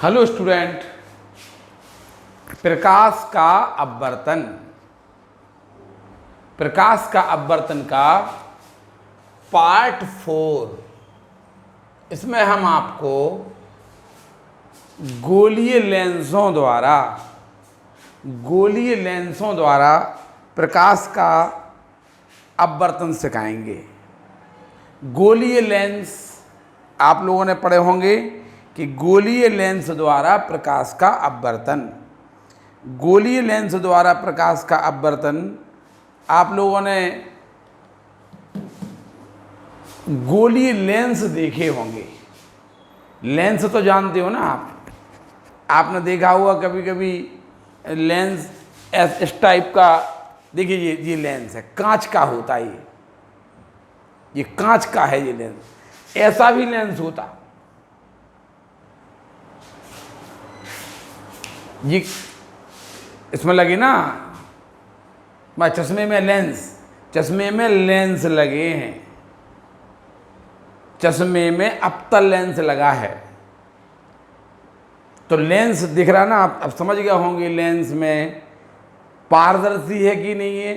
Hello student, प्रकाश का अपवर्तन। प्रकाश का अपवर्तन का पार्ट 4। इसमें हम आपको गोलीय लेंसों द्वारा प्रकाश का अपवर्तन सिखाएंगे। गोलीय लेंस आप लोगों ने पढ़े होंगे कि गोलीय लेंस द्वारा प्रकाश का अपवर्तन। गोलीय लेंस द्वारा प्रकाश का अपवर्तन आप लोगों ने गोलीय लेंस देखे होंगे। लेंस तो जानते हो ना आप। आपने देखा हुआ कभी कभी लेंस इस टाइप का। देखिए ये लेंस है, कांच का होता है। ये कांच का है ये लेंस। ऐसा भी लेंस होता, ये इसमें लगे ना, चश्मे में लेंस लगे हैं। चश्मे में अप्तल लेंस लगा है, तो लेंस दिख रहा ना। आप समझ गए होंगे लेंस में पारदर्शी है कि नहीं है।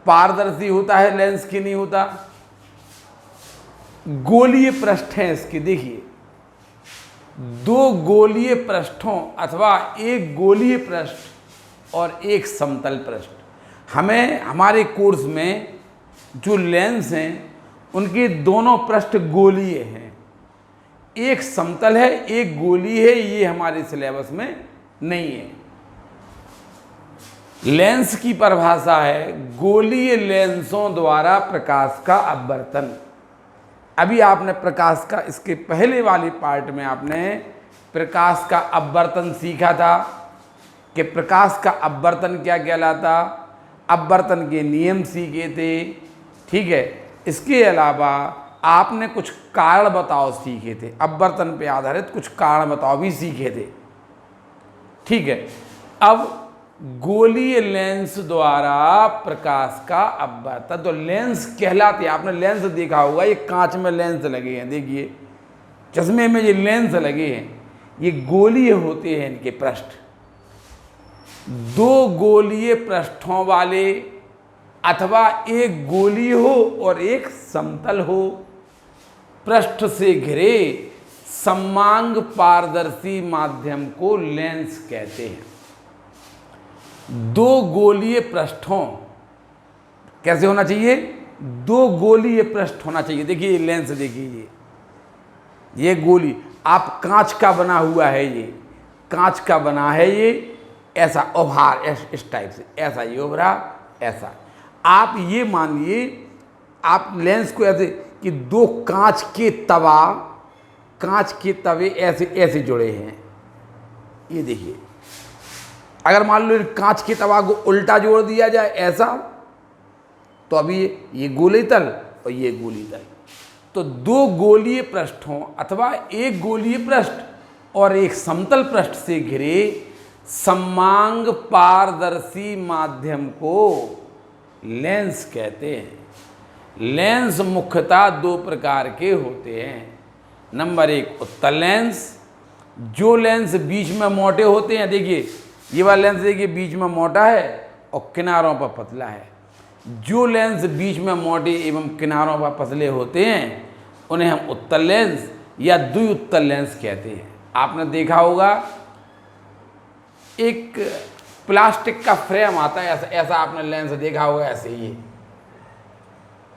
पारदर्शी होता है लेंस की नहीं होता। गोलीय पृष्ठ हैं इसके। देखिए, दो गोलीय पृष्ठों अथवा एक गोलीय पृष्ठ और एक समतल पृष्ठ। हमें हमारे कोर्स में जो लेंस हैं उनके दोनों पृष्ठ गोलीय हैं। एक समतल है, एक गोलीय है। ये हमारे सिलेबस में नहीं है। लेंस की परिभाषा है गोलीय लेंसों द्वारा प्रकाश का अपवर्तन। अभी आपने प्रकाश का, इसके पहले वाले पार्ट में आपने प्रकाश का अपवर्तन सीखा था कि प्रकाश का अपवर्तन क्या कहलाता, अपवर्तन के नियम सीखे थे। ठीक है, इसके अलावा आपने कुछ कारण बताओ सीखे थे। अपवर्तन पे आधारित कुछ कारण बताओ भी सीखे थे। ठीक है, अब गोलीय लेंस द्वारा प्रकाश का अपवर्तन, तो लेंस कहलाते। आपने लेंस देखा होगा, ये कांच में लेंस लगे हैं। देखिए चश्मे में ये लेंस लगे हैं, ये गोलीय होते हैं। इनके पृष्ठ दो गोलीय पृष्ठों वाले अथवा एक गोलीय हो और एक समतल हो, पृष्ठ से घिरे समांग पारदर्शी माध्यम को लेंस कहते हैं। दो गोलीय पृष्ठों कैसे होना चाहिए? दो गोलीय पृष्ठ होना चाहिए। देखिए लेंस, देखिए ये गोली, आप कांच का बना हुआ है, ये कांच का बना है। ये ऐसा उभार, इस टाइप से ऐसा ये उभरा, ऐसा। आप ये मानिए, आप लेंस को ऐसे कि दो कांच के तवे ऐसे ऐसे जुड़े हैं। ये देखिए, अगर मान लो कांच के तवा को उल्टा जोड़ दिया जाए ऐसा, तो अभी ये गोलीय तल और ये गोलीय तल। तो दो गोलीय पृष्ठों अथवा एक गोलीय पृष्ठ और एक समतल पृष्ठ से घिरे समांग पारदर्शी माध्यम को लेंस कहते हैं। लेंस मुख्यतः दो प्रकार के होते हैं। नंबर एक उत्तल लेंस, जो लेंस बीच में मोटे होते हैं। देखिए ये वाला लेंस, देखिए बीच में मोटा है और किनारों पर पतला है। जो लेंस बीच में मोटे एवं किनारों पर पतले होते हैं उन्हें हम उत्तल लेंस या द्विउत्तल लेंस कहते हैं। आपने देखा होगा एक प्लास्टिक का फ्रेम आता है, ऐसा आपने लेंस देखा होगा। ऐसे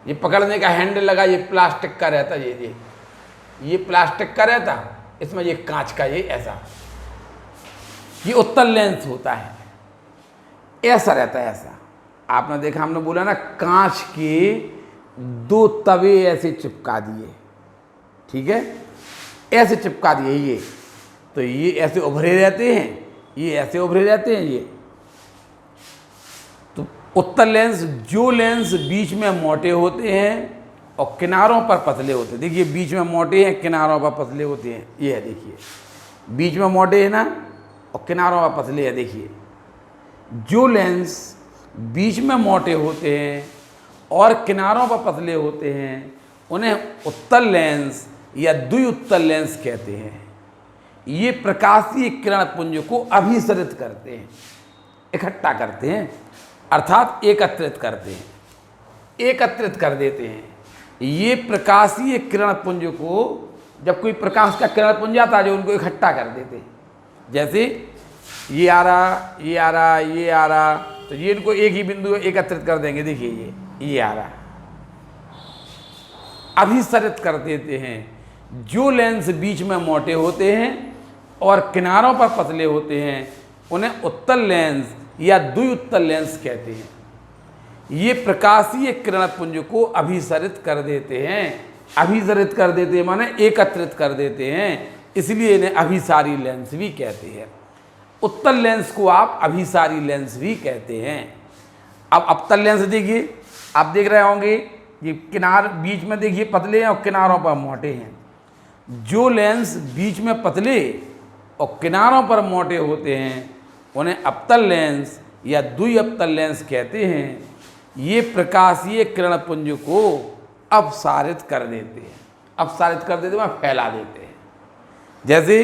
ये पकड़ने का हैंडल लगा, ये प्लास्टिक का रहता। ये प्लास्टिक का रहता, इसमें ये कांच का, ये ऐसा, ये उत्तल लेंस होता है। ऐसा रहता है, ऐसा आपने देखा। हमने बोला ना, कांच के दो तवे ऐसे चिपका दिए। ठीक है, ऐसे चिपका दिए ये, तो ये ऐसे उभरे रहते हैं, ये ऐसे उभरे रहते हैं। ये तो उत्तल लेंस, जो लेंस बीच में मोटे होते हैं और किनारों पर पतले होते हैं। देखिए बीच में मोटे हैं, किनारों पर पतले होते हैं। ये है, देखिए बीच में मोटे हैं ना और किनारों पर पतले है। देखिए जो लेंस बीच में मोटे होते हैं और किनारों पर पतले होते हैं उन्हें उत्तल लेंस या द्विउत्तल लेंस कहते हैं। ये प्रकाशीय किरण पुंज को अभिसरित करते हैं, इकट्ठा करते हैं, अर्थात एकत्रित करते हैं, एकत्रित कर देते हैं। ये प्रकाशीय किरण पुंज को, जब कोई प्रकाश का किरण पुंज आता है जो उनको इकट्ठा कर देते हैं, जैसे ये आ रहा, ये आ रहा, ये आ रहा, तो ये इनको एक ही बिंदु एकत्रित कर देंगे। देखिए ये आ रहा, अभिसरित कर देते हैं। जो लेंस बीच में मोटे होते हैं और किनारों पर पतले होते हैं उन्हें उत्तल लेंस या द्विउत्तल लेंस कहते हैं। ये प्रकाशीय किरण पुंज को अभिसरित कर देते हैं। अभिसरित कर देते हैं माने एकत्रित कर देते हैं, इसलिए इन्हें अभिसारी लेंस भी कहते हैं। उत्तल लेंस को आप अभिसारी लेंस भी कहते हैं। अब अवतल लेंस देखिए, आप देख रहे होंगे ये किनार बीच में देखिए पतले हैं और किनारों पर मोटे हैं। जो लेंस बीच में पतले और किनारों पर मोटे होते हैं उन्हें अवतल लेंस या द्विअवतल लेंस कहते हैं। ये प्रकाशीय किरण पुंज को अपसारित कर देते हैं। अपसारित कर देते हैं, फैला देते हैं। जैसे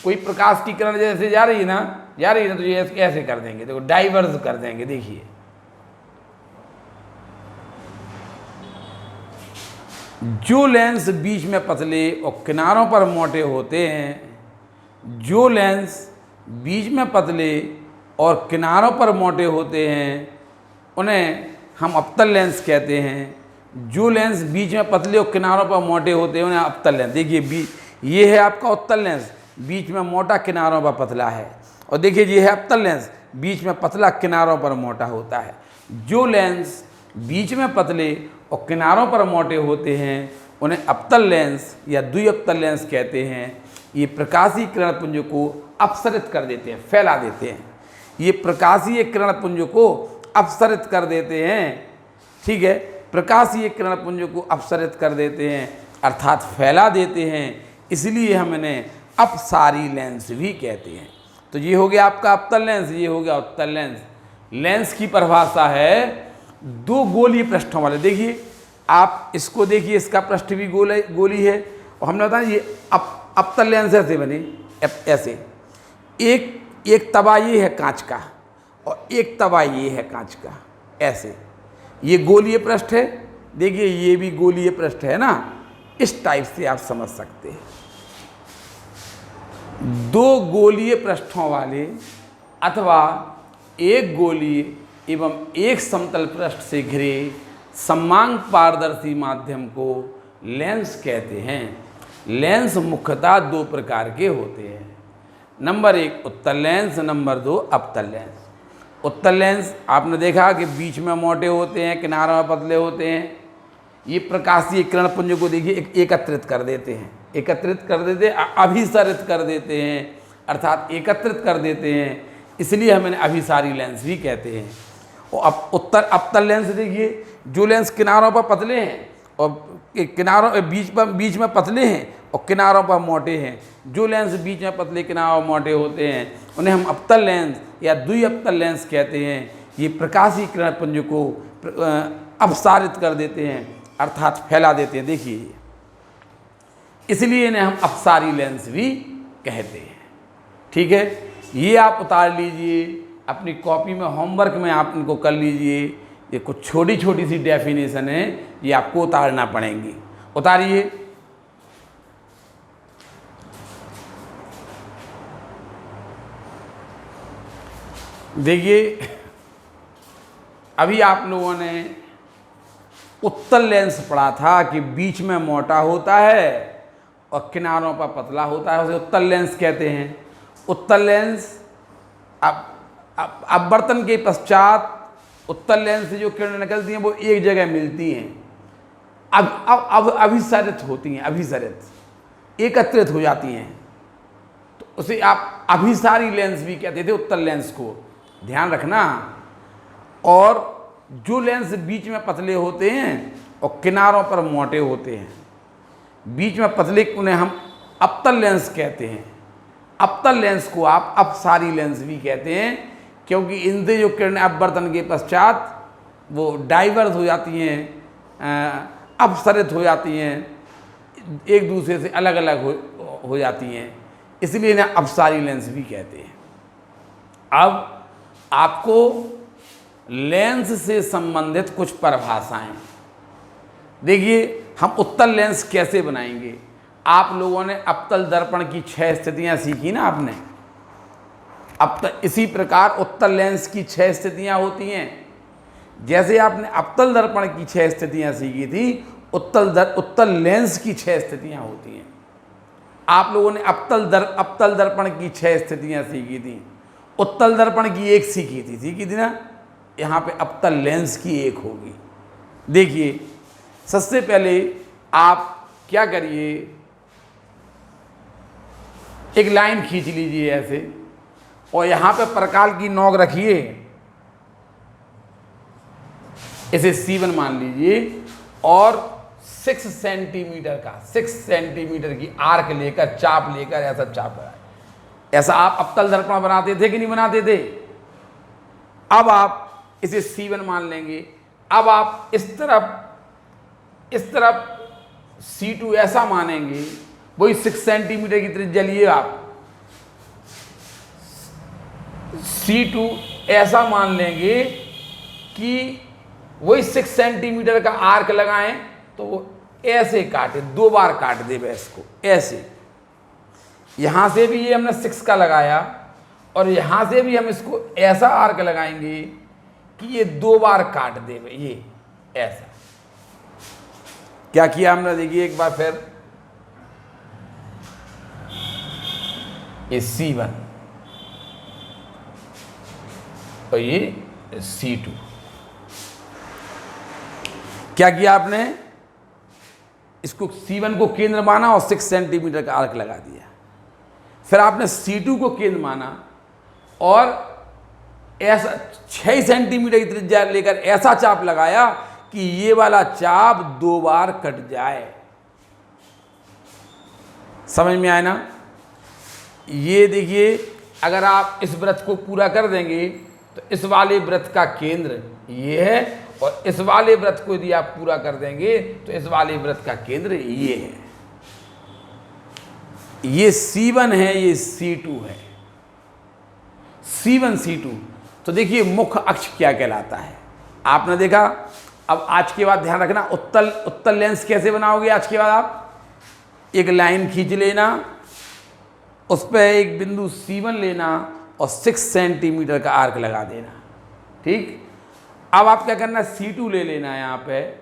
कोई प्रकाश की किरण जैसे जा रही है ना तो ये ऐसे कर देंगे, देखो डाइवर्स कर देंगे। देखिए जो लेंस बीच में पतले और किनारों पर मोटे होते हैं, जो लेंस बीच में पतले और किनारों पर मोटे होते हैं उन्हें हम अवतल लेंस कहते हैं। जो लेंस बीच में पतले और किनारों पर मोटे होते हैं उन्हें अवतल लेंस। देखिए ये है आपका उत्तल लेंस, बीच में मोटा किनारों पर पतला है, और देखिए ये है अवतल लेंस, बीच में पतला किनारों पर मोटा होता है। जो लेंस बीच में पतले और किनारों पर मोटे होते हैं उन्हें अवतल लेंस या द्विअवतल लेंस कहते हैं। ये प्रकाशीय किरण पुंज को अपसरित कर देते हैं, फैला देते हैं। ये प्रकाशीय किरण पुंज को अपसरित कर देते हैं, ठीक है, प्रकाशीय किरण पुंज को अपसरित कर देते हैं अर्थात फैला देते हैं, इसलिए हम इन्हें अपसारी लेंस भी कहते हैं। तो ये हो गया आपका अवतल लेंस, ये हो गया उत्तल लेंस। लेंस की परिभाषा है दो गोलीय पृष्ठों वाले। देखिए आप इसको देखिए, इसका पृष्ठ भी गोली है, और हमने बताया ये अवतल लेंस ऐसे बने, ऐसे एक तवा ये है कांच का और एक तवा ये है कांच का, ऐसे ये गोलीय पृष्ठ है। देखिए ये भी गोलीय पृष्ठ है ना, इस टाइप से आप समझ सकते हैं। दो गोलीय पृष्ठों वाले अथवा एक गोलीय एवं एक समतल पृष्ठ से घिरे समांग पारदर्शी माध्यम को लेंस कहते हैं। लेंस मुख्यतः दो प्रकार के होते हैं। नंबर एक उत्तल लेंस, नंबर दो अवतल लेंस। उत्तल लेंस आपने देखा कि बीच में मोटे होते हैं, किनारों में पतले होते हैं। ये प्रकाशीय किरण पुंज को देखिए एकत्रित कर देते हैं, एकत्रित कर देते हैं, अभिसरित कर देते हैं अर्थात एकत्रित कर देते हैं, इसलिए हम इन्हें अभिसारी लेंस भी कहते हैं। और अब अवतल लेंस देखिए, जो लेंस किनारों पर पतले हैं और किनारों बीच में पतले हैं और किनारों पर मोटे हैं, जो लेंस बीच में पतले किनारों मोटे होते हैं उन्हें हम अवतल लेंस या द्विअवतल लेंस कहते हैं। ये प्रकाशीय किरण पुंज को अपसारित कर देते हैं अर्थात फैला देते हैं। देखिए इसलिए इन्हें हम अपसारी लेंस भी कहते हैं, ठीक है। ये आप उतार लीजिए अपनी कॉपी में, होमवर्क में आप इनको कर लीजिए। ये कुछ छोटी छोटी सी डेफिनेशन है, ये आपको उतारना पड़ेंगी। उतारिए। देखिए अभी आप लोगों ने उत्तल लेंस पढ़ा था कि बीच में मोटा होता है और किनारों पर पतला होता है, उसे उत्तल लेंस कहते हैं। उत्तल लेंस अपवर्तन के पश्चात उत्तल लेंस से जो किरणें निकलती हैं वो एक जगह मिलती हैं, अब अभिसरित होती हैं, अभिसरित एकत्रित हो जाती हैं, तो उसे आप अभिसारी लेंस भी कहते थे उत्तल लेंस को, ध्यान रखना। और जो लेंस बीच में पतले होते हैं और किनारों पर मोटे होते हैं, बीच में पतले, उन्हें हम अवतल लेंस कहते हैं। अवतल लेंस को आप अपसारी लेंस भी कहते हैं, क्योंकि इनसे जो किरणें अपवर्तन के पश्चात वो डाइवर्स हो जाती हैं, अपसरित हो जाती हैं, एक दूसरे से अलग अलग हो जाती हैं, इसलिए इन्हें अपसारी लेंस भी कहते हैं। अब आपको लेंस से संबंधित कुछ परिभाषाएं देखिए। हम उत्तल लेंस कैसे बनाएंगे? आप लोगों ने अवतल दर्पण की 6 स्थितियां सीखी ना आपने। अब इसी प्रकार उत्तल लेंस की 6 स्थितियां होती हैं। जैसे आपने अवतल दर्पण की 6 स्थितियां सीखी थी, उत्तल लेंस की 6 स्थितियां होती हैं। आप लोगों ने अवतल दर्पण की 6 स्थितियां सीखी थी, उत्तल दर्पण की 1 सीखी थी ना। यहाँ पे अवतल लेंस की 1 होगी। देखिए, सबसे पहले आप क्या करिए, एक लाइन खींच लीजिए ऐसे, और यहाँ पे परकाल की नोक रखिए, इसे C1 मान लीजिए, और 6 सेंटीमीटर की आर्क लेकर, चाप लेकर ऐसा चाप लगाए। ऐसा आप अवतल दर्पण बनाते थे कि नहीं बनाते थे? अब आप इसे C1 मान लेंगे। अब आप इस तरफ C2 ऐसा मानेंगे, वही 6 सेंटीमीटर की त्रिज्या लिए आप C2 ऐसा मान लेंगे कि वही 6 सेंटीमीटर का आर्क लगाएं, तो वो ऐसे काटे, 2 बार काट दे भैंस को ऐसे। यहां से भी ये हमने 6 का लगाया, और यहां से भी हम इसको ऐसा आर्क लगाएंगे कि ये 2 बार काट दे, ये ऐसा। क्या किया हमने? देखिए एक बार फिर, ये C1 और ये C2। क्या किया आपने? इसको C1 को केंद्र माना और 6 सेंटीमीटर का आर्क लगा दिया। फिर आपने C2 को केंद्र माना और ऐसा 6 सेंटीमीटर की त्रिज्या लेकर ऐसा चाप लगाया कि ये वाला चाप 2 बार कट जाए। समझ में आया ना? ये देखिए, अगर आप इस वृत्त को पूरा कर देंगे तो इस वाले वृत्त का केंद्र ये है, और इस वाले वृत्त को यदि आप पूरा कर देंगे तो इस वाले वृत्त का केंद्र ये है। ये C1 है, ये C2 है। C1 C2। तो देखिए मुख्य अक्ष क्या कहलाता है, आपने देखा। अब आज के बाद ध्यान रखना, उत्तल लेंस कैसे बनाओगे? आज के बाद आप एक लाइन खींच लेना, उस पर एक बिंदु C1 लेना और 6 सेंटीमीटर का आर्क लगा देना। ठीक, अब आप क्या करना, C2 ले लेना यहाँ पे,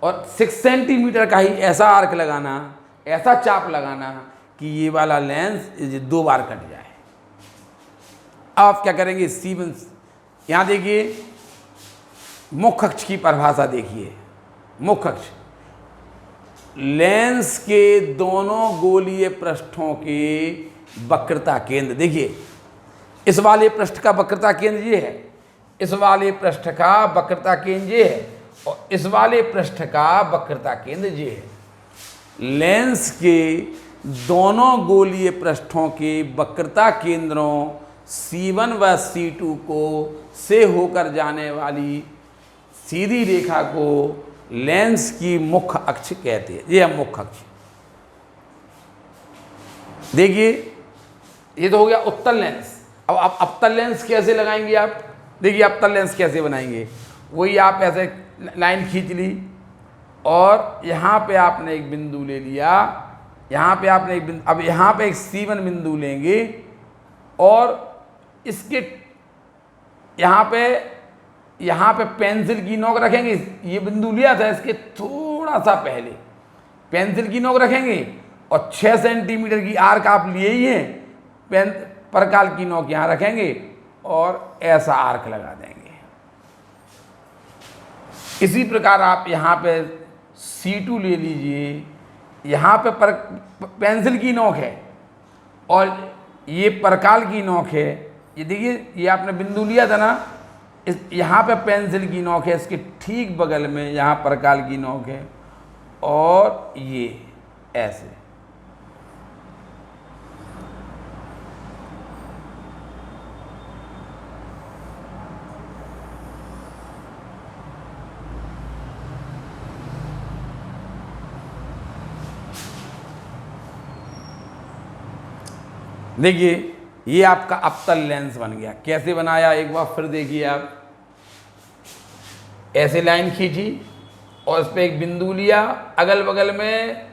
और 6 सेंटीमीटर का ही ऐसा आर्क लगाना, ऐसा चाप लगाना कि ये वाला लेंस 2 बार कट जाए। अब आप क्या करेंगे, C1, यहाँ देखिए मुख्य अक्ष की परिभाषा देखिए। मुख्य अक्ष लेंस के दोनों गोलीय पृष्ठों के वक्रता केंद्र। देखिए, इस वाले पृष्ठ का वक्रता केंद्र ये है, इस वाले पृष्ठ का वक्रता केंद्र ये है, और इस वाले पृष्ठ का वक्रता केंद्र ये है। लेंस के दोनों गोलीय पृष्ठों के वक्रता केंद्रों C1 व C2 को से होकर जाने वाली सीधी रेखा को लेंस की मुख्य अक्ष कहते हैं। ये है मुख्य अक्ष। देखिए, ये तो हो गया उत्तल लेंस। अब आप अवतल लेंस कैसे लगाएंगे? आप देखिए अवतल लेंस कैसे बनाएंगे। वही आप ऐसे लाइन खींच ली, और यहाँ पे आपने एक बिंदु ले लिया, यहाँ पे आपने एक बिंदु, अब यहाँ पे एक C1 बिंदु लेंगे, और इसके यहाँ पे पेंसिल की नोक रखेंगे। ये बिंदु लिया था, इसके थोड़ा सा पहले पेंसिल की नोक रखेंगे, और 6 सेंटीमीटर की आर्क आप लिए ही हैं, परकाल की नोक यहाँ रखेंगे और ऐसा आर्क लगा देंगे। इसी प्रकार आप यहाँ पे C2 ले लीजिए, यहाँ पे पेंसिल की नोक है और ये परकाल की नोक है। ये देखिए, ये आपने बिंदु लिया था ना, इस यहाँ पे पेंसिल की नोक है, इसके ठीक बगल में यहाँ परकाल की नोक है, और ये ऐसे। देखिए ये आपका अवतल लेंस बन गया। कैसे बनाया एक बार फिर देखिए आप, ऐसे लाइन खींची और इस पर एक बिंदु लिया, अगल बगल में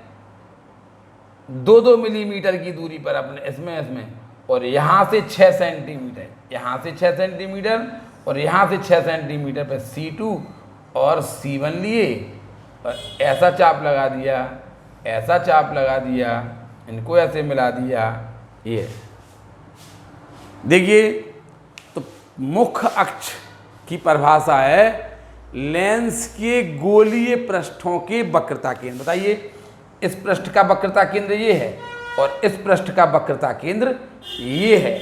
2-2 मिलीमीटर की दूरी पर अपने इसमें और यहाँ से 6 सेंटीमीटर, यहाँ से 6 सेंटीमीटर और यहाँ से 6 सेंटीमीटर पर C2 और C1 लिए और ऐसा चाप लगा दिया, ऐसा चाप लगा दिया, इनको ऐसे मिला दिया। ये देखिए, तो मुख्य अक्ष की परिभाषा है लेंस के गोलीय पृष्ठों के वक्रता केंद्र। बताइए, इस पृष्ठ का वक्रता केंद्र ये है और इस पृष्ठ का वक्रता केंद्र ये है।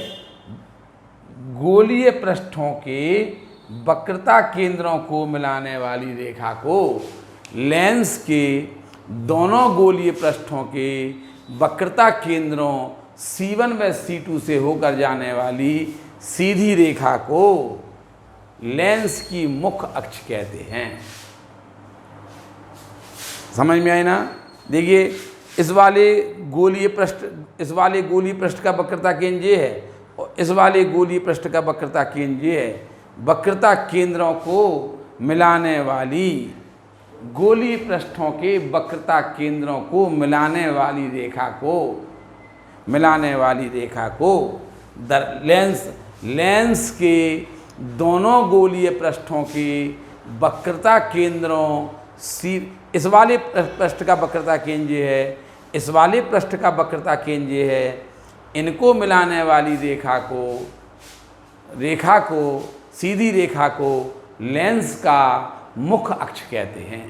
गोलीय पृष्ठों के वक्रता केंद्रों को मिलाने वाली रेखा को लेंस के दोनों गोलीय पृष्ठों के वक्रता केंद्रों C1 व C2 से होकर जाने वाली सीधी रेखा को लेंस की मुख्य अक्ष कहते हैं। समझ में आई ना? देखिए, इस वाले गोलीय पृष्ठ का वक्रता केंद्र ये है और इस वाले गोलीय पृष्ठ का वक्रता केंद्र ये है। वक्रता केंद्रों को मिलाने वाली गोलीय पृष्ठों के वक्रता केंद्रों को मिलाने वाली रेखा को लेंस के दोनों गोलीय पृष्ठों के वक्रता केंद्रों इस वाले पृष्ठ का वक्रता केंद्र ये है, इस वाले पृष्ठ का वक्रता केंद्र ये है, इनको मिलाने वाली रेखा को सीधी रेखा को लेंस का मुख्य अक्ष कहते हैं।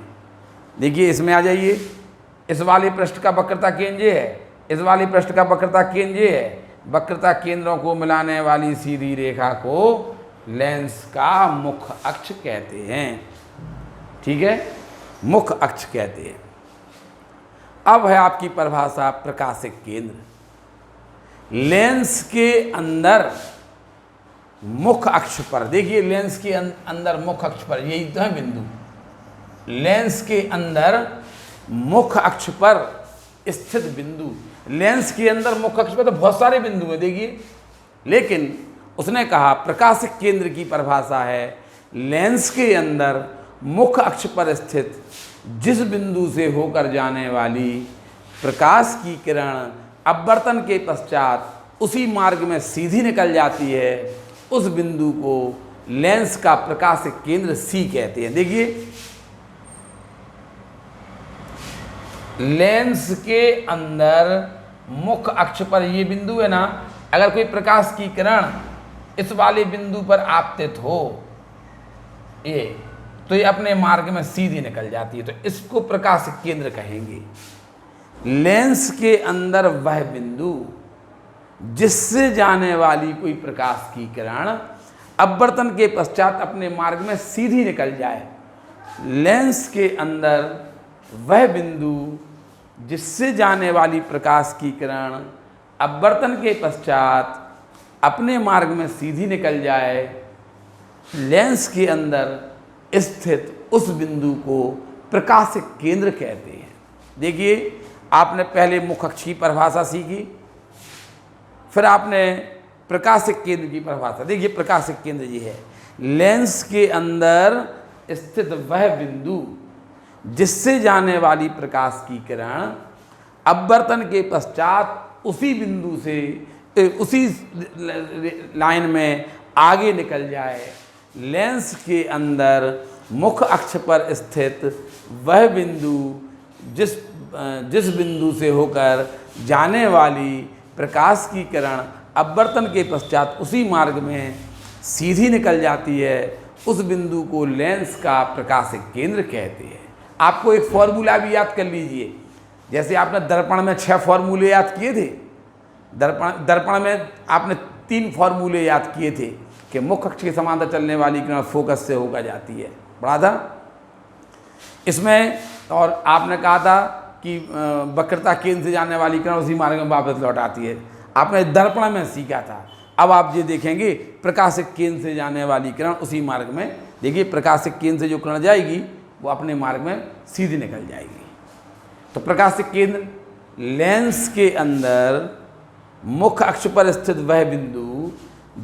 देखिए, इसमें आ जाइए, इस वाले पृष्ठ का वक्रता केंद्र ये है, इस वाले पृष्ठ का वक्रता केंद्र ये है। वक्रता केंद्रों को मिलाने वाली सीधी रेखा को लेंस का मुख्य अक्ष कहते हैं। ठीक है, मुख्य अक्ष कहते हैं। अब है आपकी परिभाषा प्रकाशिक केंद्र। लेंस के अंदर मुख्य अक्ष पर, देखिए लेंस के अंदर मुख्य अक्ष पर, यही तो है बिंदु। लेंस के अंदर मुख्य अक्ष पर स्थित बिंदु, लेंस के अंदर मुख्य अक्ष पर तो बहुत सारे बिंदु हैं देखिए, लेकिन उसने कहा प्रकाशिक केंद्र की परिभाषा है लेंस के अंदर मुख्य अक्ष पर स्थित जिस बिंदु से होकर जाने वाली प्रकाश की किरण अपवर्तन के पश्चात उसी मार्ग में सीधी निकल जाती है, उस बिंदु को लेंस का प्रकाशिक केंद्र C कहते हैं। देखिए, लेंस के अंदर मुख्य अक्ष पर ये बिंदु है ना, अगर कोई प्रकाश की किरण इस वाले बिंदु पर आपतित हो ये, तो ये अपने मार्ग में सीधी निकल जाती है, तो इसको प्रकाशिक केंद्र कहेंगे। लेंस के अंदर वह बिंदु जिससे जाने वाली कोई प्रकाश की किरण अपवर्तन के पश्चात अपने मार्ग में सीधी निकल जाए। लेंस के अंदर वह बिंदु जिससे जाने वाली प्रकाश की किरण अपवर्तन के पश्चात अपने मार्ग में सीधी निकल जाए, लेंस के अंदर स्थित उस बिंदु को प्रकाशिक केंद्र कहते हैं। देखिए, आपने पहले मुख्य अक्ष की परिभाषा सीखी, फिर आपने प्रकाशिक केंद्र की परिभाषा। देखिए, प्रकाशिक केंद्र ये है लेंस के अंदर स्थित वह बिंदु जिससे जाने वाली प्रकाश की किरण अपवर्तन के पश्चात उसी बिंदु से उसी लाइन में आगे निकल जाए। लेंस के अंदर मुख्य अक्ष पर स्थित वह बिंदु जिस बिंदु से होकर जाने वाली प्रकाश की किरण अपवर्तन के पश्चात उसी मार्ग में सीधी निकल जाती है, उस बिंदु को लेंस का प्रकाशिक केंद्र कहते हैं। आपको एक फॉर्मूला भी याद कर लीजिए, जैसे आपने दर्पण में 6 फॉर्मूले याद किए थे, दर्पण में आपने 3 फॉर्मूले याद किए थे कि मुख्य अक्ष के समांतर चलने वाली किरण फोकस से होकर जाती है, पढ़ा था इसमें। और आपने कहा था कि वक्रता केंद्र से जाने वाली किरण उसी मार्ग में वापस लौट आती है, आपने दर्पण में सीखा था। अब आप ये देखेंगे प्रकाशिक केंद्र से जाने वाली किरण उसी मार्ग में, देखिए प्रकाशिक केंद्र से जो किरण जाएगी वो अपने मार्ग में सीधी निकल जाएगी। तो प्रकाशिक केंद्र लेंस के अंदर मुख्य अक्ष पर स्थित वह बिंदु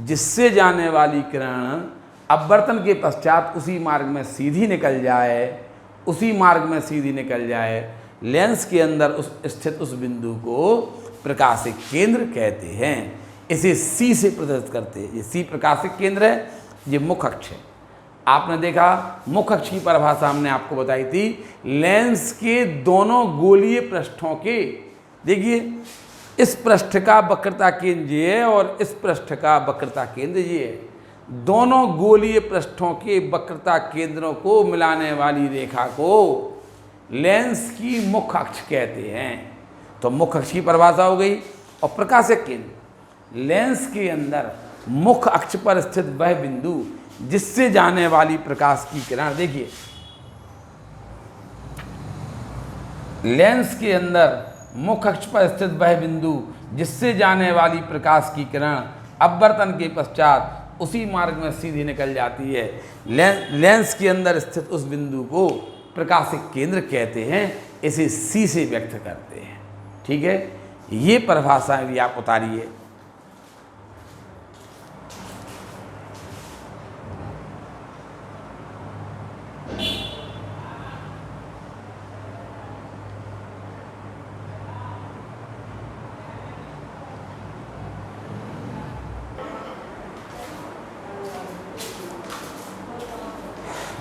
जिससे जाने वाली किरण अपवर्तन के पश्चात उसी मार्ग में सीधी निकल जाए, उसी मार्ग में सीधी निकल जाए, लेंस के अंदर स्थित उस बिंदु को प्रकाशिक केंद्र कहते हैं। इसे सी से प्रदर्शित करते हैं। ये सी प्रकाशिक केंद्र है, ये मुख्य अक्ष है। आपने देखा मुख्य अक्ष की परिभाषा हमने आपको बताई थी, लेंस के दोनों गोलीय पृष्ठों के, देखिए इस पृष्ठ का वक्रता केंद्र ये है और इस पृष्ठ का वक्रता केंद्र ये है। दोनों गोलीय पृष्ठों के वक्रता केंद्रों को मिलाने वाली रेखा को लेंस की मुख्य अक्ष कहते हैं। तो मुख्य अक्ष की परिभाषा हो गई। और प्रकाशक केंद्र, लेंस के अंदर मुख्य अक्ष पर स्थित वह बिंदु जिससे जाने वाली प्रकाश की किरण, देखिए लेंस के अंदर मुख्य अक्ष पर स्थित वह बिंदु जिससे जाने वाली प्रकाश की किरण अपवर्तन के पश्चात उसी मार्ग में सीधी निकल जाती है। लेंस के अंदर स्थित उस बिंदु को प्रकाशिक केंद्र कहते हैं। इसे सी से व्यक्त करते हैं। ठीक है, ये परिभाषाएं भी आप उतारिए।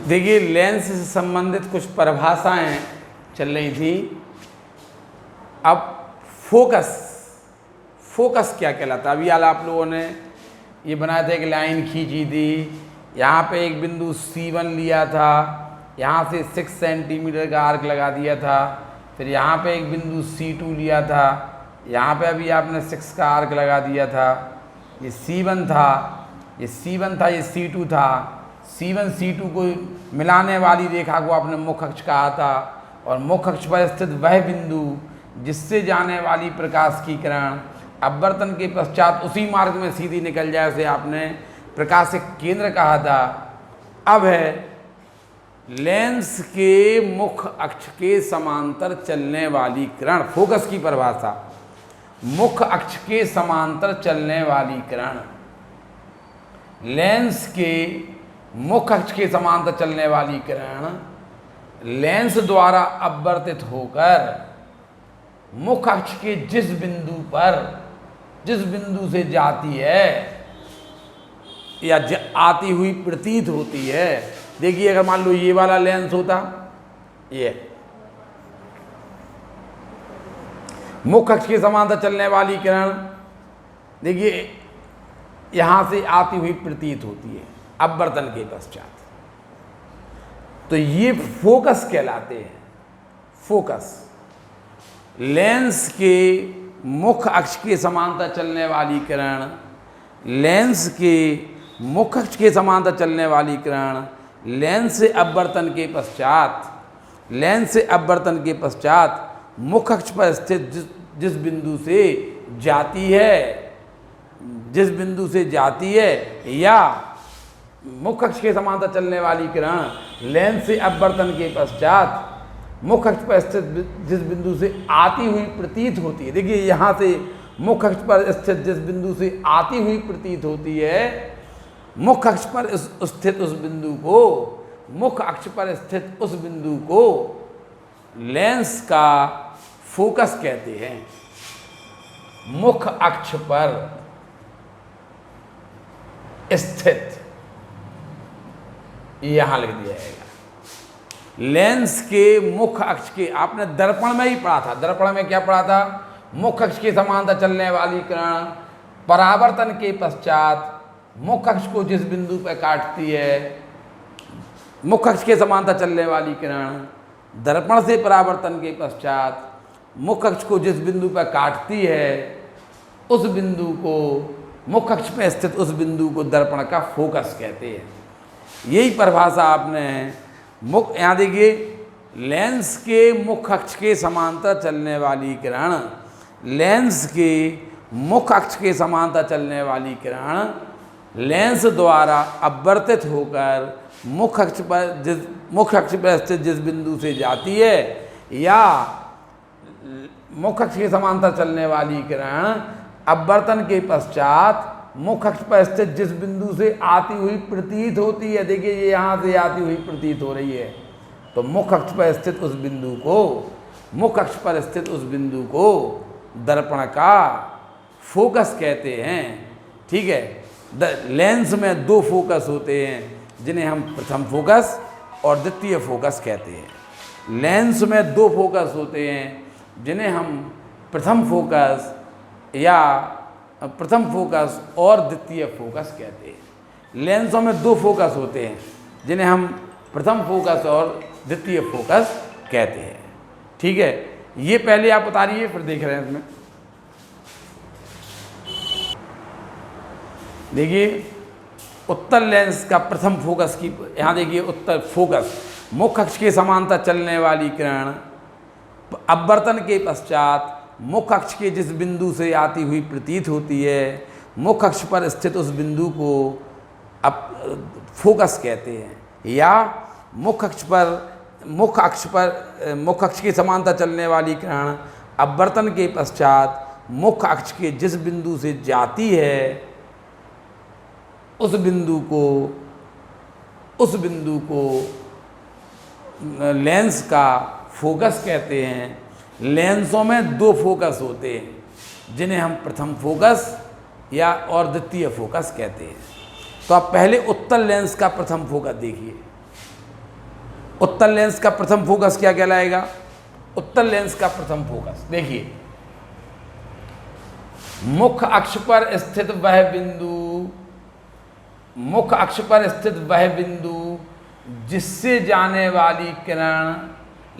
देखिए लेंस से संबंधित कुछ परिभाषाएं चल रही थी। अब फोकस क्या कहलाता है? अभी हाल आप लोगों ने ये बनाया था, एक लाइन खींची थी, यहाँ पे एक बिंदु C1 लिया था, यहाँ से 6 सेंटीमीटर का आर्क लगा दिया था, फिर यहाँ पे एक बिंदु C2 लिया था, यहाँ पे अभी आपने 6 का आर्क लगा दिया था। ये C1 था, ये C1 था, ये C2 था। C1 C2 को मिलाने वाली रेखा को आपने मुख्य अक्ष कहा था। और मुख्य अक्ष पर स्थित वह बिंदु जिससे जाने वाली प्रकाश की किरण अपवर्तन के पश्चात उसी मार्ग में सीधी निकल जाए, उसे आपने प्रकाशिक केंद्र कहा था। अब है लेंस के मुख्य अक्ष के समांतर चलने वाली किरण, फोकस की परिभाषा, मुख्य अक्ष के समांतर चलने वाली किरण, लेंस के मुख्य अक्ष के समांतर चलने वाली किरण लेंस द्वारा अपवर्तित होकर मुख्य अक्ष के जिस बिंदु से जाती है या आती हुई प्रतीत होती है। देखिए अगर मान लो ये वाला लेंस होता, ये मुख्य अक्ष के समांतर चलने वाली किरण, देखिए यहां से आती हुई प्रतीत होती है अपवर्तन के पश्चात, तो ये फोकस कहलाते हैं। फोकस लेंस के मुख्य अक्ष के समांतर चलने वाली किरण, लेंस के मुख्य अक्ष के समांतर चलने वाली किरण लेंस से अपवर्तन के पश्चात मुख्य अक्ष पर स्थित जिस बिंदु से जाती है या मुख्य अक्ष के समांतर चलने वाली किरण लेंस से अपवर्तन के पश्चात मुख्य अक्ष पर स्थित जिस बिंदु से आती हुई प्रतीत होती है। देखिए यहाँ से मुख्य अक्ष पर स्थित जिस बिंदु से आती हुई प्रतीत होती है, मुख्य अक्ष पर स्थित उस बिंदु को लेंस का फोकस कहते हैं। मुख्य अक्ष पर स्थित, यहां लिख दिया जाएगा। लेंस के मुख्य अक्ष के, आपने दर्पण में ही पढ़ा था, दर्पण में क्या पढ़ा था? मुख्य अक्ष के समांतर चलने वाली किरण परावर्तन के पश्चात मुख्य अक्ष को जिस बिंदु पर काटती है, मुख्य अक्ष के समांतर चलने वाली किरण दर्पण से परावर्तन के पश्चात मुख्य अक्ष को जिस बिंदु पर काटती है, उस बिंदु को, मुख्य अक्ष में स्थित उस बिंदु को दर्पण का फोकस कहते हैं। यही परिभाषा आपने यहाँ देखिए, लेंस के मुख्य अक्ष के समांतर चलने वाली किरण, लेंस के मुख्य अक्ष के समांतर चलने वाली किरण लेंस द्वारा अपवर्तित होकर मुख्य अक्ष पर स्थित जिस बिंदु से जाती है या मुख्य अक्ष के समांतर चलने वाली किरण अपवर्तन के पश्चात मुख्य अक्ष पर स्थित जिस बिंदु से आती हुई प्रतीत होती है, देखिए ये यहाँ से आती हुई प्रतीत हो रही है, तो मुख्य अक्ष पर स्थित उस बिंदु को, मुख्य अक्ष पर स्थित उस बिंदु को दर्पण का फोकस कहते हैं। ठीक है, लेंस में दो फोकस होते हैं जिन्हें हम प्रथम फोकस और द्वितीय फोकस कहते हैं। लेंस में दो फोकस होते हैं जिन्हें हम प्रथम फोकस या प्रथम फोकस और द्वितीय फोकस कहते हैं। लेंसों में दो फोकस होते हैं जिन्हें हम प्रथम फोकस और द्वितीय फोकस कहते हैं। ठीक है, ये पहले आप उतारिए फिर देख रहे हैं इसमें। देखिए उत्तल लेंस का प्रथम फोकस की, यहाँ देखिए उत्तल फोकस, मुख्य अक्ष के समांतर चलने वाली किरण अपवर्तन के पश्चात मुख्य अक्ष के जिस बिंदु से आती हुई प्रतीत होती है, मुख्य अक्ष पर स्थित उस बिंदु को फोकस कहते हैं। या मुख्य अक्ष के समांतर चलने वाली किरण अपवर्तन के पश्चात मुख्य अक्ष के जिस बिंदु से जाती है उस बिंदु को लेंस का फोकस कहते हैं। लेंसों में दो फोकस होते हैं जिन्हें हम प्रथम फोकस या और द्वितीय फोकस कहते हैं। तो आप पहले उत्तल लेंस का प्रथम फोकस देखिए। उत्तल लेंस का प्रथम फोकस क्या कहलाएगा? उत्तल लेंस का प्रथम फोकस देखिए, मुख्य अक्ष पर स्थित वह बिंदु, मुख्य अक्ष पर स्थित वह बिंदु जिससे जाने वाली किरण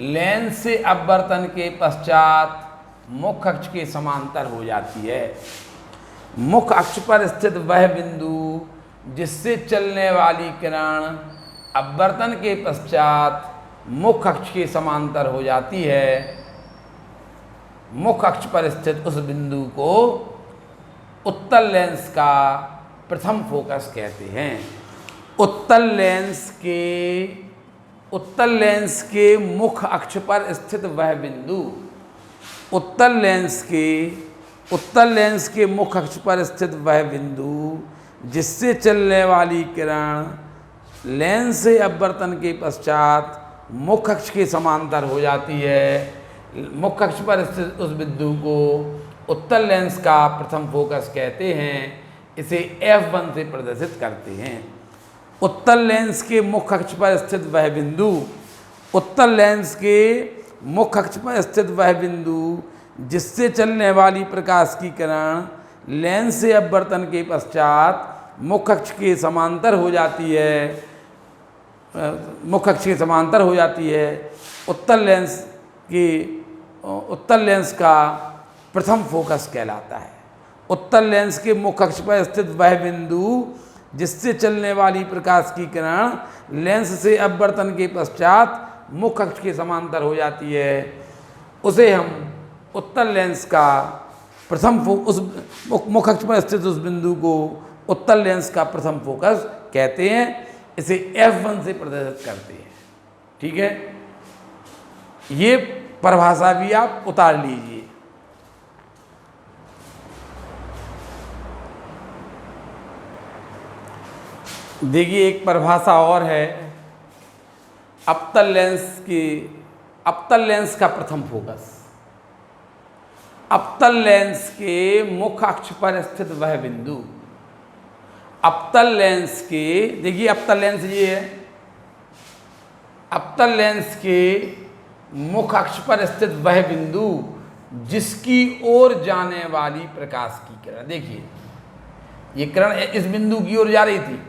लेंस से अपवर्तन के पश्चात मुख्य अक्ष के समांतर हो जाती है। मुख्य अक्ष पर स्थित वह बिंदु जिससे चलने वाली किरण अपवर्तन के पश्चात मुख्य अक्ष के समांतर हो जाती है। मुख्य अक्ष पर स्थित उस बिंदु को उत्तल लेंस का प्रथम फोकस कहते हैं। उत्तल लेंस के मुख्य अक्ष पर स्थित वह बिंदु, उत्तल लेंस के मुख्य अक्ष पर स्थित वह बिंदु जिससे चलने वाली किरण लेंस से अपवर्तन के पश्चात मुख्य अक्ष के समांतर हो जाती है। मुख्य अक्ष पर स्थित उस बिंदु को उत्तल लेंस का प्रथम फोकस कहते हैं। इसे F1 से प्रदर्शित करते हैं। उत्तल लेंस के मुख्य अक्ष पर स्थित वह बिंदु, उत्तल लेंस के मुख्य अक्ष पर स्थित वह बिंदु जिससे चलने वाली प्रकाश की किरण लेंस से अपवर्तन के पश्चात मुख्य अक्ष के समांतर हो जाती है, मुख्य अक्ष के समांतर हो जाती है। उत्तल लेंस का प्रथम फोकस कहलाता है। उत्तल लेंस के मुख्य अक्ष पर स्थित वह बिंदु जिससे चलने वाली प्रकाश की किरण लेंस से अपवर्तन के पश्चात मुख्य अक्ष के समांतर हो जाती है, उसे हम उत्तल लेंस का प्रथम उस मुख्य अक्ष पर स्थित उस बिंदु को उत्तल लेंस का प्रथम फोकस कहते हैं। इसे F1 से प्रदर्शित करते हैं। ठीक है, ये परिभाषा भी आप उतार लीजिए। देखिए एक परिभाषा और है, अपतल लेंस का प्रथम फोकस। अपतल लेंस के मुख्य अक्ष पर स्थित वह बिंदु, अपतल लेंस के, देखिए अपतल लेंस ये है, अपतल लेंस के मुख्य अक्ष पर स्थित वह बिंदु जिसकी ओर जाने वाली प्रकाश की किरण, देखिए ये किरण इस बिंदु की ओर जा रही थी।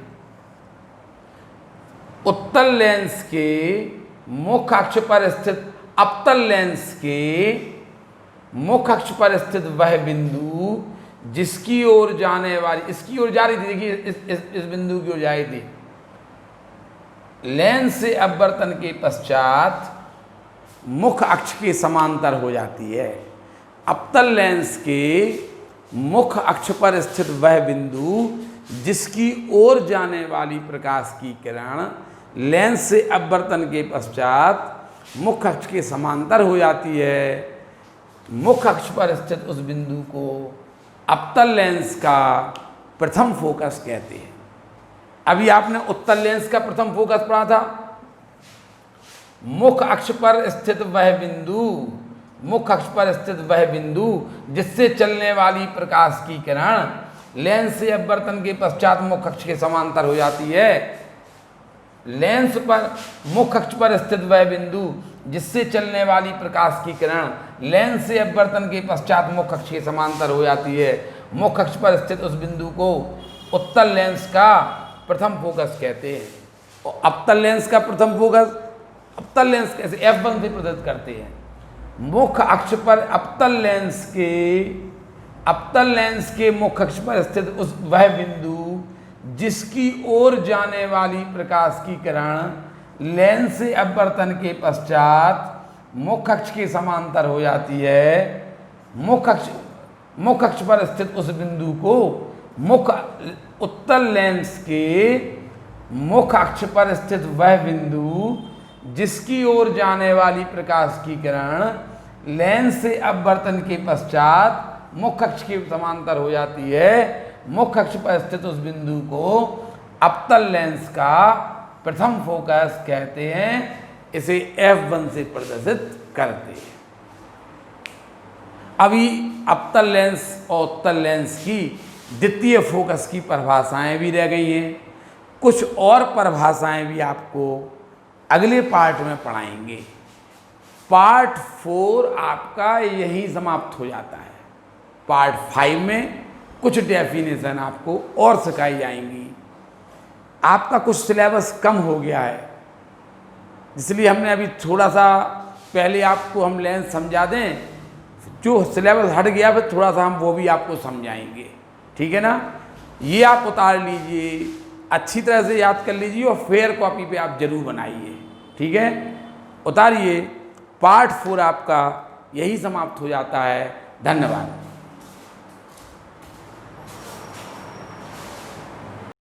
उत्तल लेंस के मुख्य अक्ष पर स्थित, अपतल लेंस के मुख्य अक्ष पर स्थित वह बिंदु जिसकी ओर जाने वाली, इसकी ओर जा रही थी, देखिए इस बिंदु की ओर जा रही थी, लेंस से अपवर्तन के पश्चात मुख्य अक्ष के समांतर हो जाती है। अपतल लेंस के मुख्य अक्ष पर स्थित वह बिंदु जिसकी ओर जाने वाली प्रकाश की किरण लेंस से अपवर्तन के पश्चात मुख्य अक्ष के समांतर हो जाती है। मुख्य अक्ष पर स्थित उस बिंदु को अवतल लेंस का प्रथम फोकस कहते हैं। अभी आपने उत्तल लेंस का प्रथम फोकस पढ़ा था। मुख अक्ष पर स्थित वह बिंदु, मुख अक्ष पर स्थित वह बिंदु जिससे चलने वाली प्रकाश की किरण लेंस से अपवर्तन के पश्चात मुख अक्ष के समांतर हो जाती है। लेंस पर मुख अक्ष पर स्थित वह बिंदु जिससे चलने वाली प्रकाश की किरण लेंस से अपवर्तन के पश्चात मुख अक्ष के समांतर हो जाती है। मुख अक्ष पर स्थित उस बिंदु को उत्तल लेंस का प्रथम फोकस कहते हैं। और अवतल लेंस का प्रथम फोकस, अवतल लेंस कैसे F1 से प्रदर्शित करते हैं। मुख अक्ष पर अवतल लेंस के मुख अक्ष पर स्थित उस वह बिंदु जिसकी ओर जाने वाली प्रकाश की किरण लेंस से अपवर्तन के पश्चात मुख अक्ष के समांतर हो जाती है। मुख अक्ष पर स्थित उस बिंदु को उत्तल लेंस के मुख अक्ष पर स्थित वह बिंदु जिसकी ओर जाने वाली प्रकाश की किरण लेंस से अपवर्तन के पश्चात मुख अक्ष के समांतर हो जाती है। मुख अक्ष पर स्थित उस बिंदु को अवतल लेंस का प्रथम फोकस कहते हैं। इसे F1 से प्रदर्शित करते हैं। अभी अवतल लेंस और उत्तल लेंस की द्वितीय फोकस की परिभाषाएं भी रह गई हैं। कुछ और परिभाषाएं भी आपको अगले पार्ट में पढ़ाएंगे। पार्ट 4 आपका यही समाप्त हो जाता है। पार्ट 5 में कुछ डेफिनेशन आपको और सिखाई जाएंगी। आपका कुछ सिलेबस कम हो गया है, इसलिए हमने अभी थोड़ा सा पहले आपको हम लेंस समझा दें, जो सिलेबस हट गया फिर थोड़ा सा हम वो भी आपको समझाएंगे। ठीक है ना। ये आप उतार लीजिए, अच्छी तरह से याद कर लीजिए और फेयर कॉपी पे आप जरूर बनाइए। ठीक है, उतारिए। पार्ट 4 आपका यही समाप्त हो जाता है। धन्यवाद।